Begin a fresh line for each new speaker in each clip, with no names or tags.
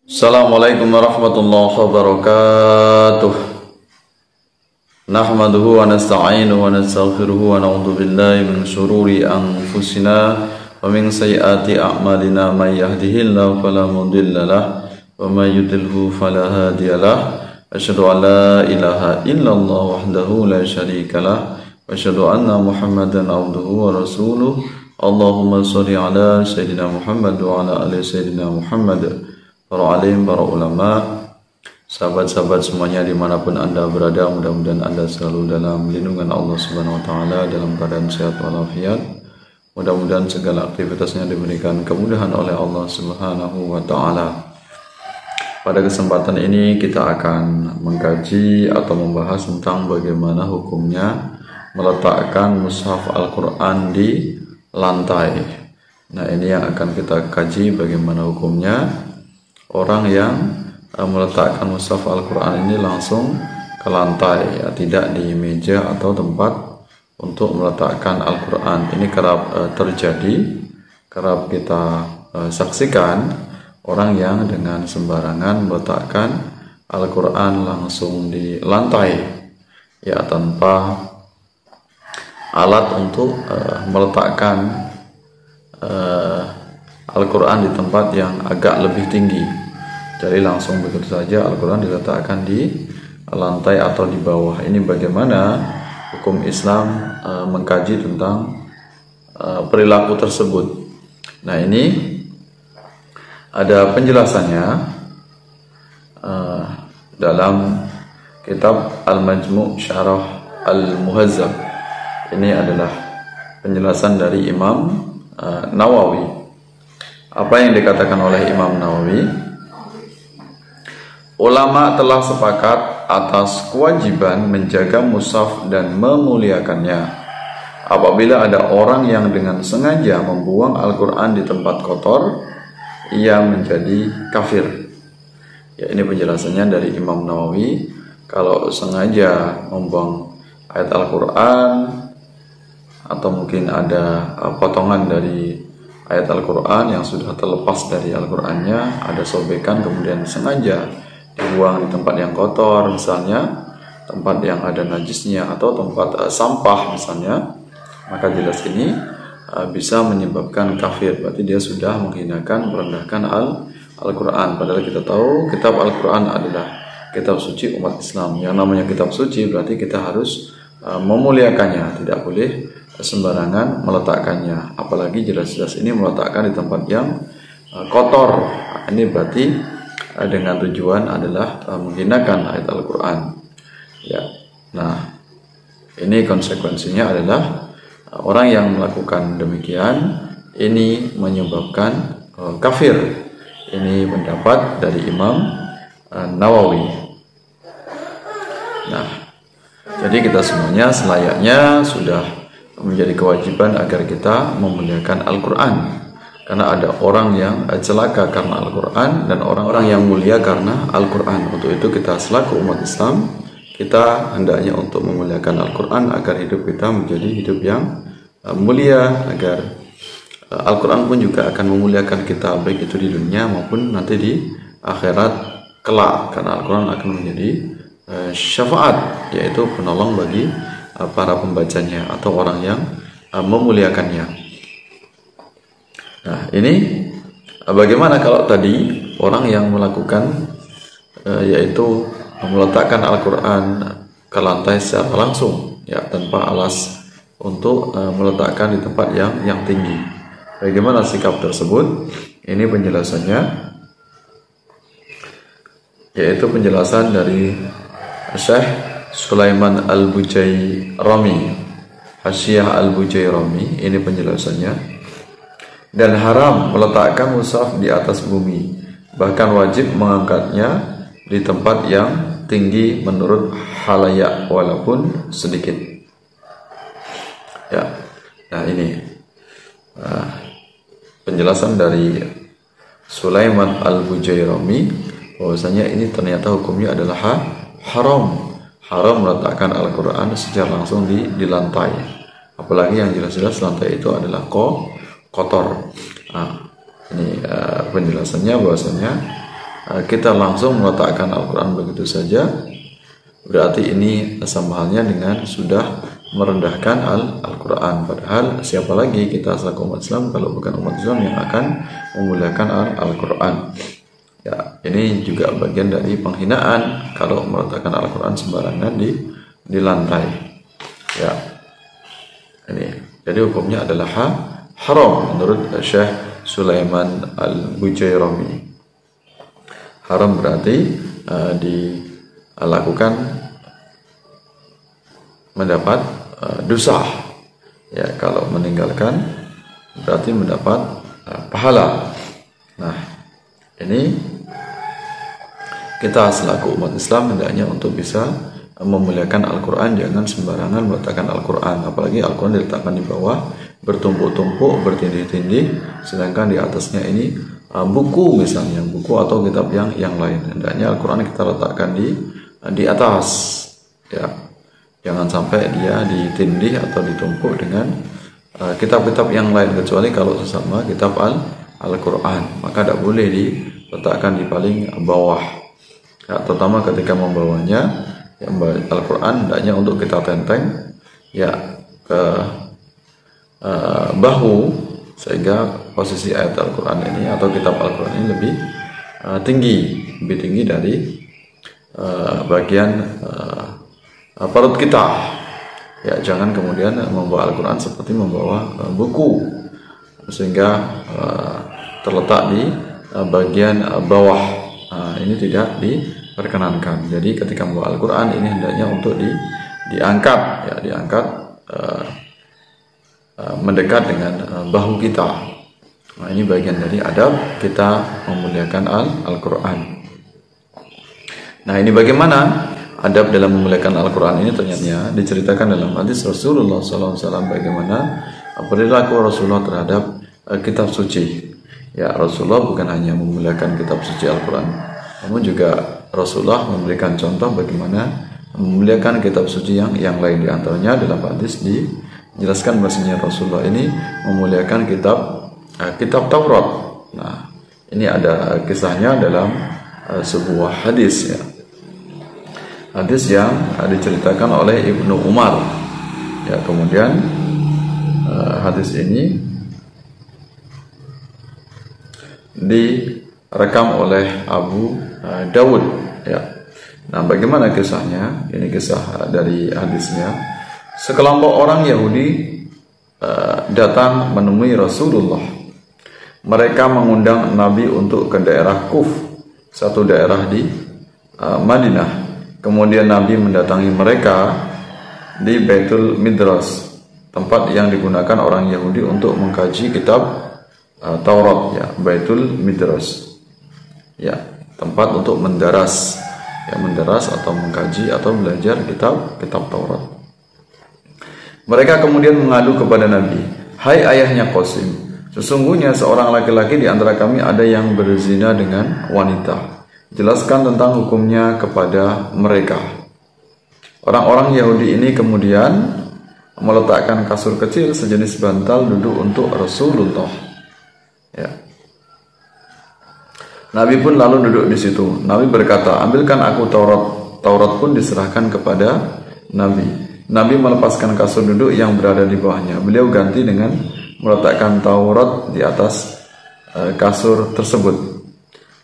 Assalamualaikum warahmatullahi wabarakatuh. Nahmaduhu wa nasta'inuhu wa nastaghfiruhu wa na'udzu billahi min syururi anfusina wa min sayyiati a'malina may yahdihillahu fala mudilla lahu wa may yudlilhu fala hadiyalah. Asyhadu an la ilaha illallah wahdahu la syarika lah wa asyhadu anna Muhammadan abduhu wa rasuluh. Allahumma shalli ala sayyidina Muhammad wa ala ali sayyidina Muhammad. Para alim, para ulama, sahabat-sahabat semuanya dimanapun anda berada, mudah-mudahan anda selalu dalam lindungan Allah Subhanahu Wa Taala, dalam keadaan sehat walafiat. Mudah-mudahan segala aktivitasnya diberikan kemudahan oleh Allah Subhanahu Wa Taala. Pada kesempatan ini kita akan mengkaji atau membahas tentang bagaimana hukumnya meletakkan mushaf Al-Quran di lantai. Nah, ini yang akan kita kaji, bagaimana hukumnya orang yang meletakkan mushaf Al-Quran ini langsung ke lantai, ya, tidak di meja atau tempat untuk meletakkan Al-Quran. Ini kerap terjadi, kerap kita saksikan orang yang dengan sembarangan meletakkan Al-Quran langsung di lantai, ya, tanpa alat untuk meletakkan Al-Quran di tempat yang agak lebih tinggi. Jadi langsung begitu saja Al-Quran diletakkan di lantai atau di bawah. Ini bagaimana hukum Islam mengkaji tentang perilaku tersebut. Nah, ini ada penjelasannya dalam kitab Al-Majmu' Syarah Al-Muhazzab. Ini adalah penjelasan dari Imam Nawawi. Apa yang dikatakan oleh Imam Nawawi? Ulama telah sepakat atas kewajiban menjaga mushaf dan memuliakannya. Apabila ada orang yang dengan sengaja membuang Al-Quran di tempat kotor, ia menjadi kafir. Ya, ini penjelasannya dari Imam Nawawi. Kalau sengaja membuang ayat Al-Quran, atau mungkin ada potongan dari ayat Al-Quran yang sudah terlepas dari Al-Qurannya, ada sobekan kemudian sengaja dibuang di tempat yang kotor, misalnya tempat yang ada najisnya atau tempat sampah misalnya, maka jelas ini bisa menyebabkan kafir. Berarti dia sudah menghinakan, merendahkan Al-Quran. Padahal kita tahu kitab Al-Quran adalah kitab suci umat Islam. Yang namanya kitab suci berarti kita harus memuliakannya, tidak boleh sembarangan meletakkannya, apalagi jelas-jelas ini meletakkan di tempat yang kotor. Ini berarti dengan tujuan adalah menghinakan ayat Al-Quran, ya. Nah, ini konsekuensinya adalah orang yang melakukan demikian ini menyebabkan kafir. Ini pendapat dari Imam Nawawi. Nah, jadi kita semuanya selayaknya sudah menjadi kewajiban agar kita memuliakan Al-Quran, karena ada orang yang celaka karena Al-Quran dan orang-orang yang mulia karena Al-Quran. Untuk itu kita selaku umat Islam, kita hendaknya untuk memuliakan Al-Quran agar hidup kita menjadi hidup yang mulia, agar Al-Quran pun juga akan memuliakan kita, baik itu di dunia maupun nanti di akhirat kelak, karena Al-Quran akan menjadi syafaat, yaitu penolong bagi para pembacanya atau orang yang memuliakannya. Nah, ini bagaimana kalau tadi orang yang melakukan yaitu meletakkan Al-Quran ke lantai secara langsung, ya, tanpa alas untuk meletakkan di tempat yang tinggi. Bagaimana sikap tersebut? Ini penjelasannya, yaitu penjelasan dari Syekh Sulaiman Al-Bujairami, Hasyiah Al-Bujairami. Ini penjelasannya. Dan haram meletakkan mushaf di atas bumi, bahkan wajib mengangkatnya di tempat yang tinggi menurut halayak walaupun sedikit, ya. Nah, ini penjelasan dari Sulaiman Al-Bujairami, bahwasanya ini ternyata hukumnya adalah haram meletakkan Al-Quran secara langsung di lantai, apalagi yang jelas-jelas lantai itu adalah kotor. Nah, ini penjelasannya bahwasanya kita langsung meletakkan Al-Quran begitu saja, berarti ini sama halnya dengan sudah merendahkan Al-Quran. Padahal siapa lagi kita selaku umat Islam kalau bukan umat Islam yang akan memuliakan Al-Quran. Ya, ini juga bagian dari penghinaan kalau meletakkan Al-Quran sembarangan di lantai. Ya, ini jadi hukumnya adalah haram menurut Syekh Sulaiman Al-Bujairami. Haram berarti dilakukan mendapat dosa. Ya, kalau meninggalkan berarti mendapat pahala. Nah, ini kita selaku umat Islam hendaknya untuk bisa memuliakan Al-Quran, jangan sembarangan meletakkan Al-Quran. Apalagi Al-Quran diletakkan di bawah, bertumpuk-tumpuk, bertindih-tindih, sedangkan di atasnya ini buku misalnya, buku atau kitab yang lain. Hendaknya Al-Quran kita letakkan di atas, ya. Jangan sampai dia ditindih atau ditumpuk dengan kitab-kitab yang lain, kecuali kalau sesama kitab Al-Quran, maka tidak boleh diletakkan di paling bawah. Ya, terutama ketika membawanya, ya, Al-Quran hendaknya untuk kita tenteng ya ke bahu, sehingga posisi ayat Al-Quran ini atau kitab Al-Quran ini lebih tinggi dari bagian perut kita. Ya, jangan kemudian membawa Al-Quran seperti membawa buku, sehingga terletak di bagian bawah. Ini tidak diperkenankan. Jadi ketika membawa Al-Quran ini hendaknya untuk diangkat, ya, diangkat mendekat dengan bahu kita. Nah, ini bagian dari adab kita memuliakan Al-Quran. Nah, ini bagaimana adab dalam memuliakan Al-Quran ini? Ternyata diceritakan dalam hadis Rasulullah SAW bagaimana perilaku Rasulullah terhadap kitab suci. Ya, Rasulullah bukan hanya memuliakan kitab suci Al-Quran, namun juga Rasulullah memberikan contoh bagaimana memuliakan kitab suci yang lain. Di antaranya dalam hadis dijelaskan bahasanya Rasulullah ini memuliakan kitab Taurat. Nah, ini ada kisahnya dalam sebuah hadis, ya. Hadis yang diceritakan oleh Ibnu Umar. Ya, kemudian hadis ini direkam oleh Abu Dawud, ya. Nah, bagaimana kisahnya? Ini kisah dari hadisnya. Sekelompok orang Yahudi datang menemui Rasulullah. Mereka mengundang Nabi untuk ke daerah Kuf, satu daerah di Madinah. Kemudian Nabi mendatangi mereka di Baitul Midras, tempat yang digunakan orang Yahudi untuk mengkaji kitab Taurat, ya, Baitul Midras. Ya, tempat untuk mendaras, ya, mendaras atau mengkaji atau belajar kitab Taurat. Mereka kemudian mengadu kepada Nabi, "Hai ayahnya Qasim, sesungguhnya seorang laki-laki di antara kami ada yang berzina dengan wanita. Jelaskan tentang hukumnya kepada mereka." Orang-orang Yahudi ini kemudian meletakkan kasur kecil sejenis bantal duduk untuk Rasulullah. Ya. Nabi pun lalu duduk di situ. Nabi berkata, "Ambilkan aku Taurat." Taurat pun diserahkan kepada Nabi. Nabi melepaskan kasur duduk yang berada di bawahnya. Beliau ganti dengan meletakkan Taurat di atas kasur tersebut.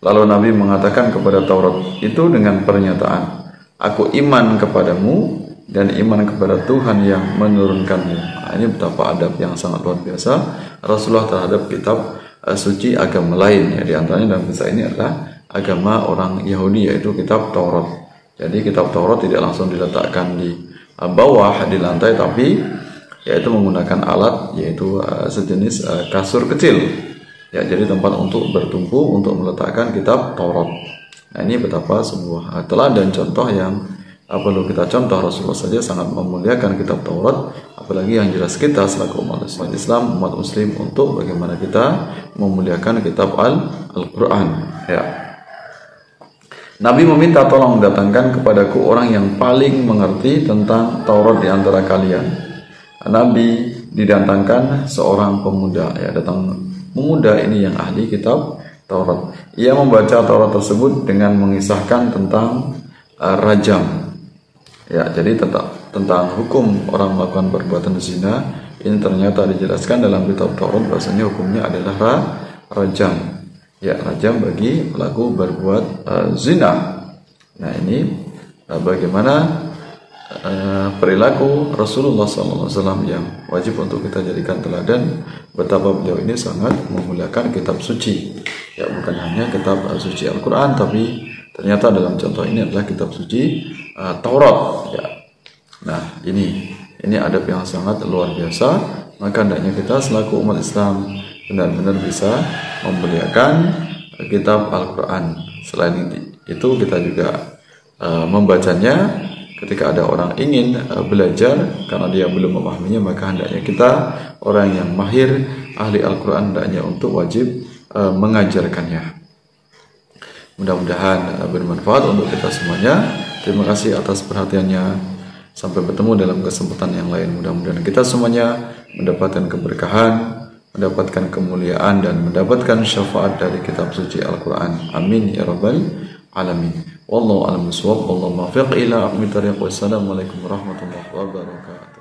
Lalu Nabi mengatakan kepada Taurat itu dengan pernyataan, "Aku iman kepadamu dan iman kepada Tuhan yang menurunkanmu." Nah, ini betapa adab yang sangat luar biasa Rasulullah terhadap kitab suci agama lain, ya. Di antaranya dalam kisah ini adalah agama orang Yahudi, yaitu kitab Taurat. Jadi kitab Taurat tidak langsung diletakkan di bawah di lantai, tapi yaitu menggunakan alat, yaitu sejenis kasur kecil, ya, jadi tempat untuk bertumpu untuk meletakkan kitab Taurat. Nah, ini betapa sebuah teladan contoh yang perlu kita contoh. Rasulullah saja sangat memuliakan kitab Taurat, apalagi yang jelas kita selaku umat Islam, umat Muslim, untuk bagaimana kita memuliakan kitab Al-Quran, ya. Nabi meminta, "Tolong datangkan kepadaku orang yang paling mengerti tentang Taurat di antara kalian." Nabi didatangkan seorang pemuda, ya, datang pemuda ini yang ahli kitab Taurat. Ia membaca Taurat tersebut dengan mengisahkan tentang rajam. Ya, jadi tentang hukum orang melakukan perbuatan zina ini ternyata dijelaskan dalam kitab Taurat bahwasanya hukumnya adalah rajam. Ya, rajam bagi pelaku berbuat zina. Nah, ini bagaimana perilaku Rasulullah SAW yang wajib untuk kita jadikan teladan. Betapa beliau ini sangat memuliakan kitab suci. Ya, bukan hanya kitab suci Al-Quran, tapi ternyata dalam contoh ini adalah kitab suci Taurat. Ya. Nah, ini adab yang sangat luar biasa. Maka hendaknya kita selaku umat Islam benar-benar bisa memuliakan kitab Al-Quran. Selain itu kita juga membacanya. Ketika ada orang ingin belajar karena dia belum memahaminya, maka hendaknya kita orang yang mahir ahli Al-Quran hendaknya untuk wajib mengajarkannya. Mudah-mudahan bermanfaat untuk kita semuanya. Terima kasih atas perhatiannya. Sampai bertemu dalam kesempatan yang lain. Mudah-mudahan kita semuanya mendapatkan keberkahan, mendapatkan kemuliaan, dan mendapatkan syafaat dari kitab suci Al-Quran. Amin ya rabbal alamin. Wallahu a'lam bishawab. Wallahu muwaffiq ila aqwamit thariq. Wassalamualaikum warahmatullahi wabarakatuh.